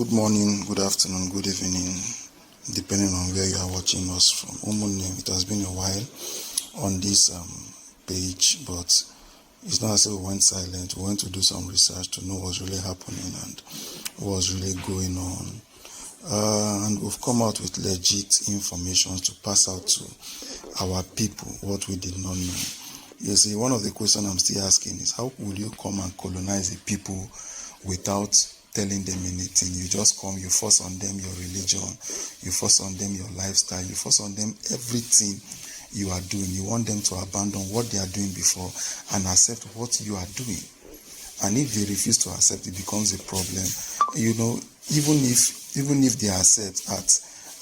Good morning, good afternoon, good evening, depending on where you are watching us from. It has been a while on this page, but it's not as if we went silent. We went to do some research to know what's really happening and what's really going on. And we've come out with legit information to pass out to our people what we did not know. You see, one of the questions I'm still asking is, how will you come and colonize the people without telling them anything? You just come, you force on them your religion, you force on them your lifestyle, you force on them everything you are doing. You want them to abandon what they are doing before and accept what you are doing. And if they refuse to accept, it becomes a problem. You know, even if they accept,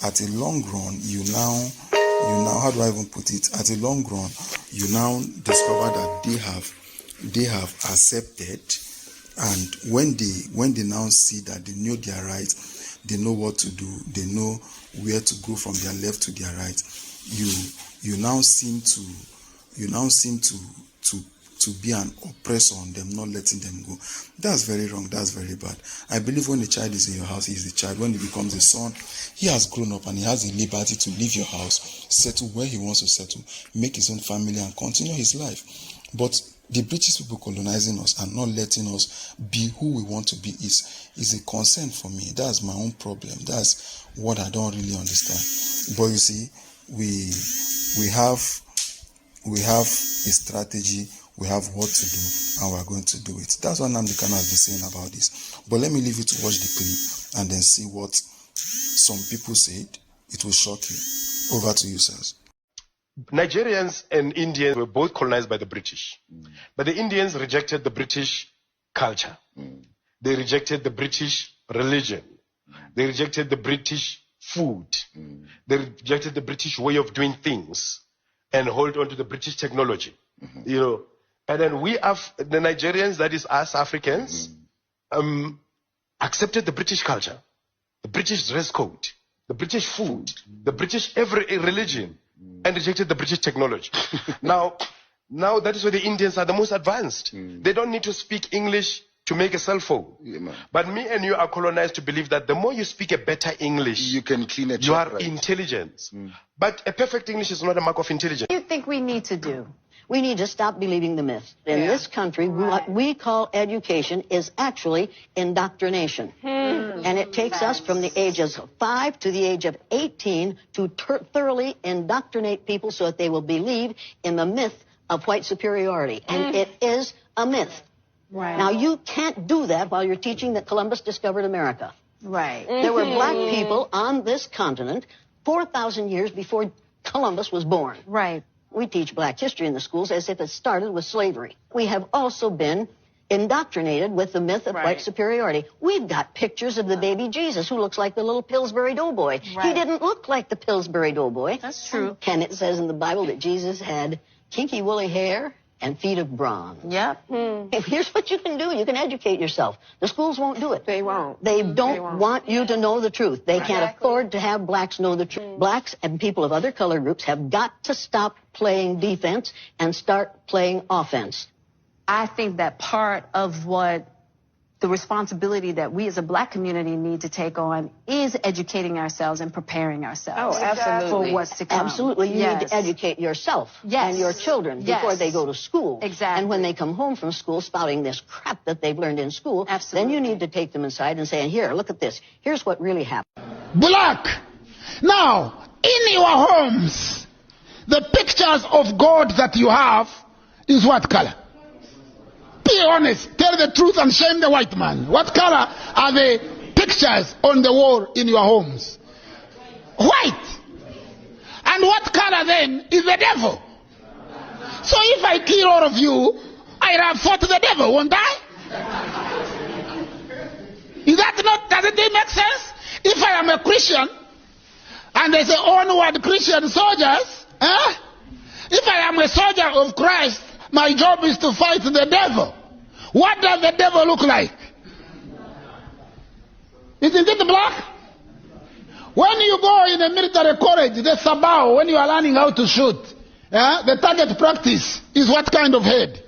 at a long run, you now, how do I even put it? At a long run, you now discover that they have accepted. And when they now see that they know their right, they know what to do, they know where to go from their left to their right, you now seem to be an oppressor on them, not letting them go. That's very wrong. That's very bad. I believe when a child is in your house, he is a child. When he becomes a son, he has grown up and he has the liberty to leave your house, settle where he wants to settle, make his own family and continue his life. But the British people colonizing us and not letting us be who we want to be is a concern for me. That's my own problem. That's what I don't really understand. But you see, we have a strategy, we have what to do, and we're going to do it. That's what Nnamdi Kanu has been saying about this. But let me leave you to watch the clip and then see what some people said. It will shock you. Over to you, sirs. Nigerians and Indians were both colonized by the British. But the Indians rejected the British culture. They rejected the British religion. They rejected the British food. They rejected the British way of doing things and hold on to the British technology. You know, and then we have the Nigerians, that is us Africans, accepted the British culture, the British dress code, the British food, the British every religion, and rejected the British technology. Now that is where the Indians are the most advanced. They don't need to speak English to make a cell phone. But me and you are colonized to believe that the more you speak a better English, you can clean it. You are intelligent. But a perfect English is not a mark of intelligence. What do you think we need to do? We need to stop believing the myth. In this country, what we call education is actually indoctrination. And it takes us from the ages of 5 to the age of 18 to thoroughly indoctrinate people so that they will believe in the myth of white superiority. And it is a myth. Now, you can't do that while you're teaching that Columbus discovered America. There were black people on this continent 4,000 years before Columbus was born. We teach black history in the schools as if it started with slavery. We have also been indoctrinated with the myth of white superiority. We've got pictures of the baby Jesus who looks like the little Pillsbury Doughboy. He didn't look like the Pillsbury Doughboy. That's true. And it says in the Bible that Jesus had kinky woolly hair and feet of bronze. Here's what you can do. You can educate yourself. The schools won't do it. They won't. They don't want you to know the truth. They can't afford to have blacks know the truth. Blacks and people of other color groups have got to stop playing defense and start playing offense. I think that part of what the responsibility that we as a black community need to take on is educating ourselves and preparing ourselves for what's to come. Absolutely. You need to educate yourself and your children before they go to school. And when they come home from school spouting this crap that they've learned in school, then you need to take them inside and say, here, look at this. Here's what really happened. Black. Now, in your homes, the pictures of God that you have is what color? Be honest, tell the truth and shame the white man. What color are the pictures on the wall in your homes? White. And what color then is the devil? So if I kill all of you, I'd have fought the devil, won't I? Is that not, doesn't it make sense? If I am a Christian, and they say onward Christian soldiers, if I am a soldier of Christ, my job is to fight the devil. What does the devil look like? Isn't it black? When you go in a military college, the sabao, when you are learning how to shoot, the target practice is what kind of head?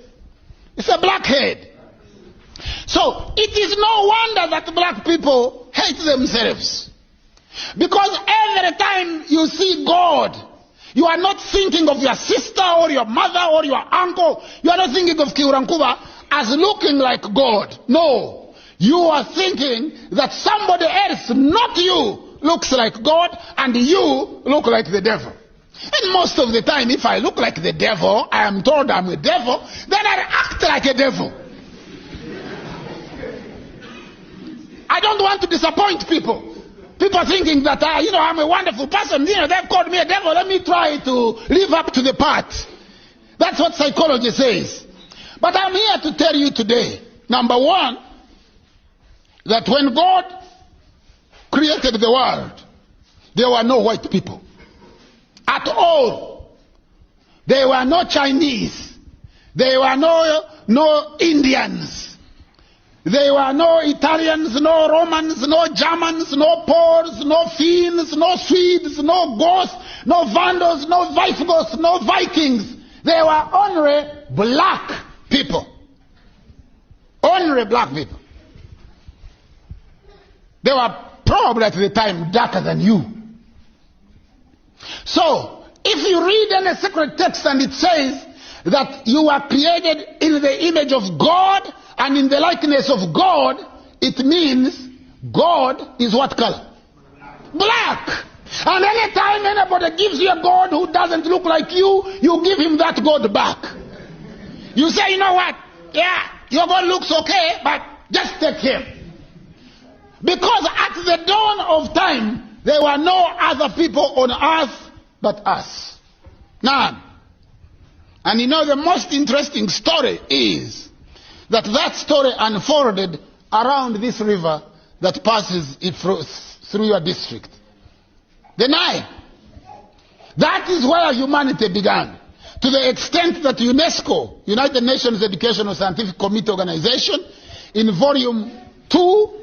It's a black head. So it is no wonder that black people hate hate themselves. Because every time you see God, you are not thinking of your sister or your mother or your uncle. You are not thinking of Kiurankuba as looking like God. No. You are thinking that somebody else, not you, looks like God, and you look like the devil. And most of the time, if I look like the devil, I am told I'm a devil, then I act like a devil. I don't want to disappoint people. People thinking that, I'm a wonderful person. They've called me a devil. Let me try to live up to the part. That's what psychology says. But I'm here to tell you today, number one, that when God created the world, there were no white people. At all. There were no Chinese. There were no Indians. There were no Italians, no Romans, no Germans, no Poles, no Finns, no Swedes, no Goths, no Vandals, no Visigoths, no Vikings. There were only black people. Only black people. They were probably at the time darker than you. So, if you read any sacred text and it says that you are created in the image of God and in the likeness of God, it means God is what color? Black. And anytime anybody gives you a God who doesn't look like you, you give him that God back. You say, you know what? Yeah, your God looks okay, but just take him. Because at the dawn of time, there were no other people on earth but us. None. And the most interesting story is that story unfolded around this river that passes through your district. The Nile. That is where humanity began. To the extent that UNESCO, United Nations Educational Scientific Committee Organization, in volume 2,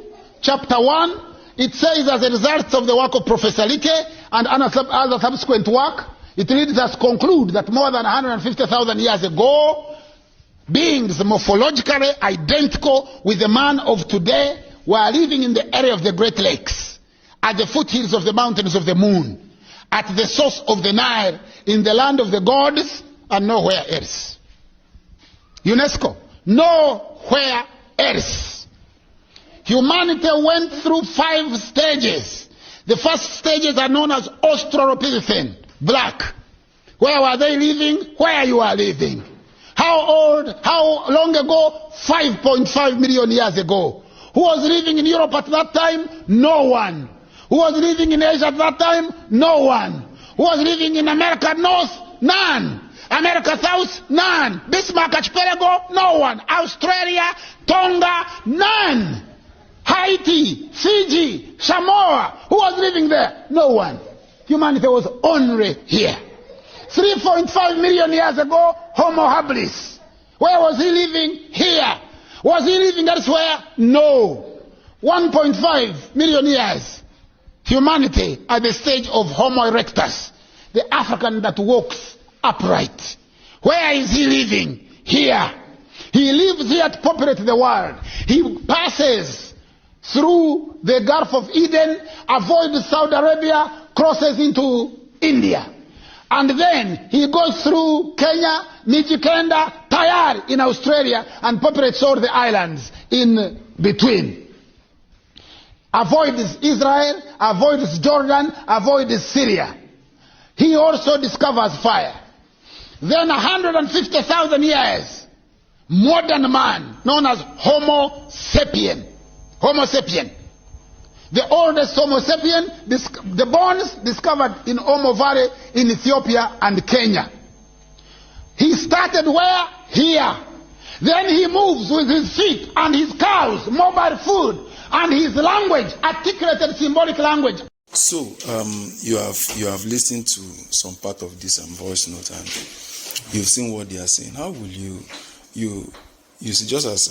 chapter 1, it says, as a result of the work of Professor Like and other subsequent work, it leads us to conclude that more than 150,000 years ago, beings morphologically identical with the man of today were living in the area of the Great Lakes, at the foothills of the mountains of the moon, at the source of the Nile, in the land of the gods, and nowhere else. UNESCO, nowhere else. Humanity went through 5 stages. The first stages are known as Australopithecine, black. Where were they living? Where you are living. How old? How long ago? 5.5 million years ago. Who was living in Europe at that time? No one. Who was living in Asia at that time? No one. Who was living in America North? None. America South? None. Bismarck Archipelago? No one. Australia? Tonga? None. Haiti? Fiji? Samoa? Who was living there? No one. Humanity was only here. 3.5 million years ago, Homo habilis. Where was he living? Here. Was he living elsewhere? No. 1.5 million years. Humanity at the stage of Homo erectus, the African that walks upright. Where is he living? Here. He lives here to populate the world. He passes through the Gulf of Eden, avoids Saudi Arabia, crosses into India. And then he goes through Kenya, Mijikenda, Tayar in Australia, and populates all the islands in between. Avoids Israel, avoids Jordan, avoids Syria. He also discovers fire. Then 150,000 years, modern man, known as Homo sapien. Homo sapien. The oldest Homo sapien, the bones discovered in Omo Valley in Ethiopia and Kenya. He started where? Here. Then he moves with his feet and his cows, mobile food, and his language, articulated symbolic language. So you have listened to some part of this voice note, and you've seen what they are saying. How will you see, just as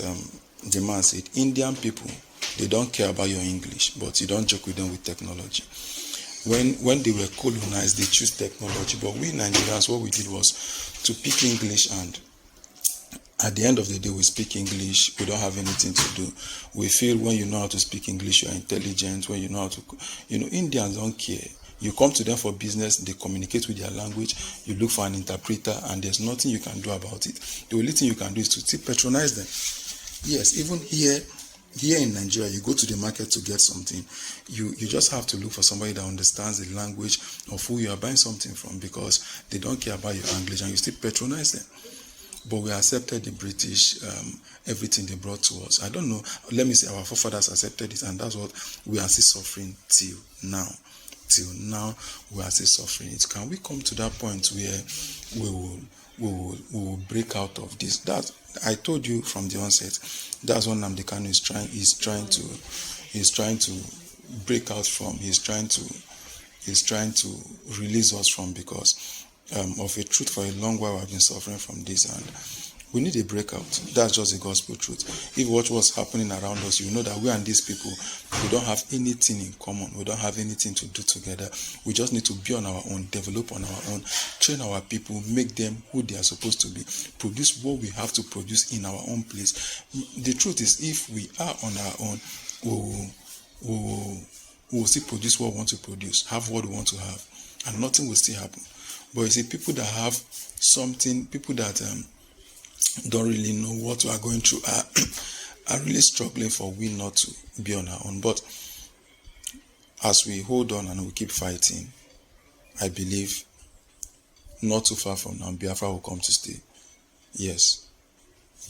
the man said, Indian people, they don't care about your English, but you don't joke with them with technology. When they were colonized, they choose technology, but we Nigerians, what we did was to pick English and At the end of the day, we speak English. We don't have anything to do. We feel when you know how to speak English, you're intelligent. When you know how to, Indians don't care. You come to them for business, they communicate with their language, you look for an interpreter, and there's nothing you can do about it. The only thing you can do is to still patronize them. Yes, even here in Nigeria, you go to the market to get something, you just have to look for somebody that understands the language of who you are buying something from, because they don't care about your English, and you still patronize them. But we accepted the British, everything they brought to us. I don't know, let me say our forefathers accepted it, and that's what we are still suffering till now. Till now, we are still suffering it. Can we come to that point where we will break out of this? That I told you from the onset. That's what Nnamdi Kanu is trying to break out from. He's trying to release us from, because of a truth. For a long while I've been suffering from this, and we need a breakout. That's just the gospel truth. If you watch what's happening around us, you know that we and these people, we don't have anything in common. We don't have anything to do together. We just need to be on our own, develop on our own, train our people, make them who they are supposed to be, produce what we have to produce in our own place. The truth is, if we are on our own, we will still produce what we want to produce, have what we want to have, and nothing will still happen. But you see, people that have something, people that don't really know what we are going through are really struggling for we not to be on our own. But as we hold on and we keep fighting, I believe not too far from now, Biafra will come to stay. Yes,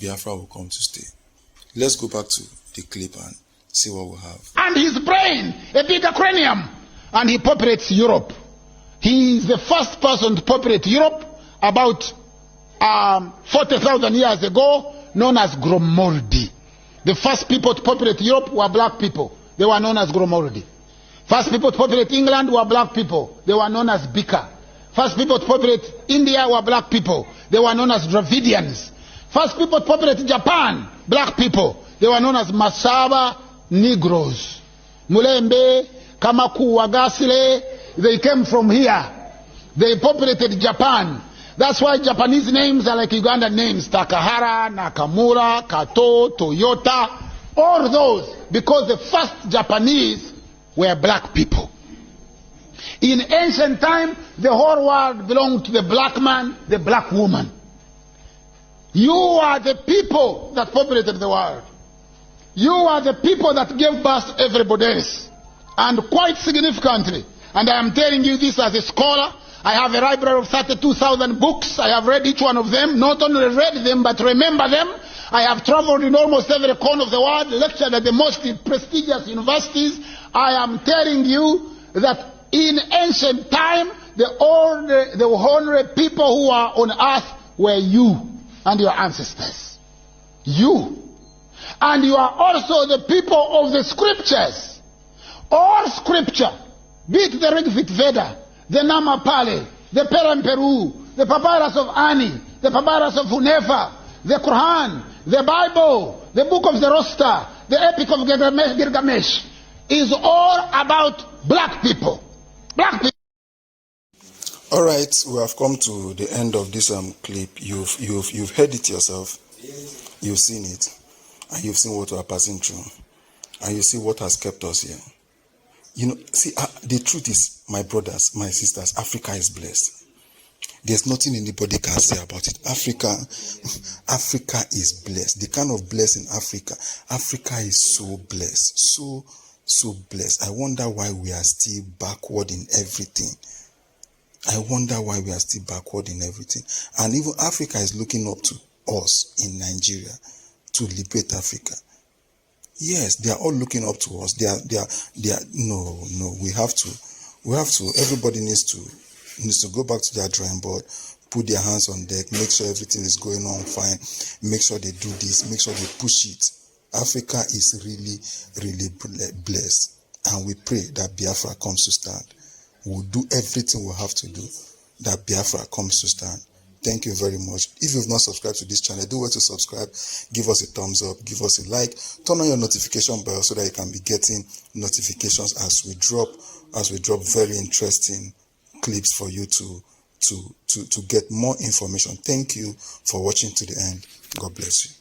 Biafra will come to stay. Let's go back to the clip and see what we have. And his brain, a bigger cranium, and he populates Europe. He is the first person to populate Europe about 40,000 years ago, known as Gromoldi. The first people to populate Europe were black people. They were known as Gromoldi. First people to populate England were black people. They were known as Bika. First people to populate India were black people. They were known as Dravidians. First people to populate Japan, black people. They were known as Masaba Negroes. Mulembe, Kamaku, Wagasile, they came from here. They populated Japan. That's why Japanese names are like Ugandan names. Takahara, Nakamura, Kato, Toyota, all those. Because the first Japanese were black people. In ancient time, the whole world belonged to the black man, the black woman. You are the people that populated the world. You are the people that gave birth to everybody else. And quite significantly, and I am telling you this as a scholar, I have a library of 32,000 books. I have read each one of them. Not only read them, but remember them. I have traveled in almost every corner of the world, lectured at the most prestigious universities. I am telling you that in ancient time, the only people who are on earth were you and your ancestors. You. And you are also the people of the scriptures. All scripture, be it the Rigvit Veda, the Namapali, the Peramperu, the Papyrus of Ani, the Papyrus of Hunefa, the Quran, the Bible, the Book of Zoroaster, the Epic of Gilgamesh, is all about black people. Black people. All right, we have come to the end of this clip. You've heard it yourself. You've seen it, and you've seen what we are passing through, and you see what has kept us here. See, the truth is, my brothers, my sisters, Africa is blessed. There's nothing anybody can say about it. Africa is blessed. The kind of blessing Africa is so blessed, so blessed. I wonder why we are still backward in everything. And even Africa is looking up to us in Nigeria to liberate Africa. Yes, they are all looking up to us. They are. No. We have to. Everybody needs to go back to their drawing board, put their hands on deck, make sure everything is going on fine, make sure they do this, make sure they push it. Africa is really, really blessed, and we pray that Biafra comes to stand. We'll do everything we have to do that Biafra comes to stand. Thank you very much. If you've not subscribed to this channel, do well to subscribe, give us a thumbs up, give us a like, turn on your notification bell so that you can be getting notifications as we drop very interesting clips for you to to get more information. Thank you for watching to the end. God bless you.